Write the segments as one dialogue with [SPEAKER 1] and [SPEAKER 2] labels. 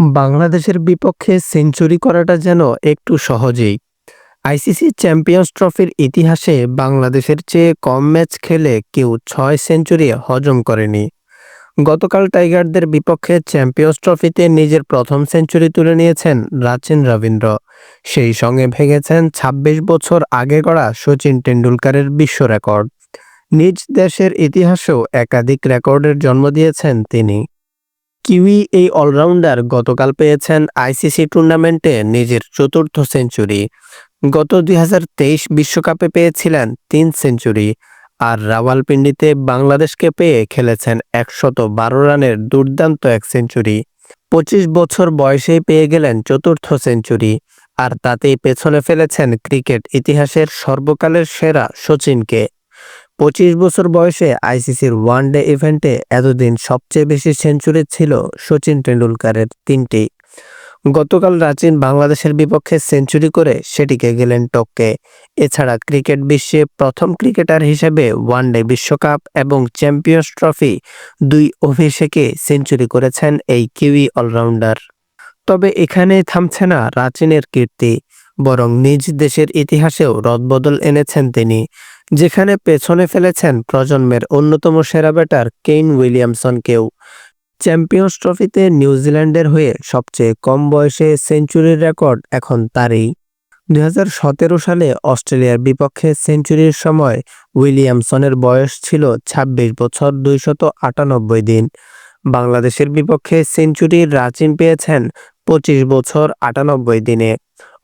[SPEAKER 1] বাংলাদেশের বিপক্ষে সেঞ্চুরি করাটা যেন একটু সহজেই। আইসিসি চ্যাম্পিয়ন্স ট্রফির ইতিহাসে বাংলাদেশের চেয়ে কম ম্যাচ খেলে কেউ ৬ সেঞ্চুরি হজম করেনি। গতকাল টাইগারদের বিপক্ষে চ্যাম্পিয়ন্স ট্রফিতে নিজের প্রথম সেঞ্চুরি তুলে নিয়েছেন রাচিন রবীন্দ্র। সেই সঙ্গে ভেঙেছেন ২৬ বছর আগে গড়া শচীন টেন্ডুলকারের বিশ্ব রেকর্ড। নিজ দেশের ইতিহাসেও একাধিক রেকর্ডের জন্ম দিয়েছেন তিনি। কিউই এই অলরাউন্ডার গতকাল পেয়েছেন আইসিসি টুর্নামেন্টে নিজের চতুর্থ সেঞ্চুরি। গত ২০২৩ বিশ্বকাপে পেয়েছিলেন ৩ সেঞ্চুরি, আর রাওয়ালপিন্ডিতে বাংলাদেশকে পেয়ে খেলেছেন ১১২ রানের দুর্দান্ত এক সেঞ্চুরি। ২৫ বছর বয়সেই পেয়ে গেলেন চতুর্থ সেঞ্চুরি, আর তাতেই পেছনে ফেলেছেন ক্রিকেট ইতিহাসের সর্বকালের সেরা সচিনকে। ২৫ বছর বয়সে আইসিসির ওয়ানডে ইভেন্টে এতদিন সবচেয়ে বেশি সেঞ্চুরি ছিল সচিন টেন্ডুলকারের ৩টি। গতকাল রাচিন বাংলাদেশের বিপক্ষে সেঞ্চুরি করে সেটিকে গেলেন টপকে। এছাড়া ক্রিকেট বিশ্বে প্রথম ক্রিকেটার হিসেবে ওয়ানডে বিশ্বকাপ এবং চ্যাম্পিয়ন্স ট্রফি ২ অভিষেকে সেঞ্চুরি করেছেন এই কিউই অলরাউন্ডার। তবে এখানেই থামছে না রাচিনের কীর্তি, বরং নিজ দেশের ইতিহাসেও রদবদল এনেছেন তিনি, যেখানে পেছনে ফেলেছেন প্রজন্মের অন্যতম সেরা ব্যাটার কেইন উইলিয়ামসনকেও। চ্যাম্পিয়ন্স ট্রফিতে নিউজিল্যান্ডের হয়ে সবচেয়ে কম বয়সে সেঞ্চুরির রেকর্ড এখন তারই। ২০১৭ সালে অস্ট্রেলিয়ার বিপক্ষে সেঞ্চুরির সময় উইলিয়ামসনের বয়স ছিল ২৬ বছর ২৯৮ দিন। বাংলাদেশের বিপক্ষে সেঞ্চুরির রাচিন পেয়েছেন ২৫ বছর ৯৮ দিনে।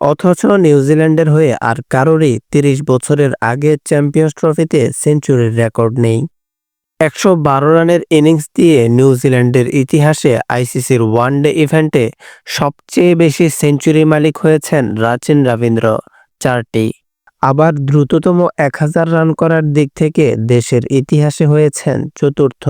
[SPEAKER 1] অথচ নিউজিল্যান্ডের হয়ে আর কারোরই ৩০ বছরের আগে চ্যাম্পিয়ন্স ট্রফিতে সেঞ্চুরির রেকর্ড নেই। ১১২ রানের ইনিংস দিয়ে নিউজিল্যান্ডের ইতিহাসে আইসিসির ওয়ানডে ইভেন্টে সবচেয়ে বেশি সেঞ্চুরি মালিক হয়েছেন রাচিন রবীন্দ্র, ৪টি। আবার দ্রুততম ১০০০ রান করার দিক থেকে দেশের ইতিহাসে হয়েছেন চতুর্থ।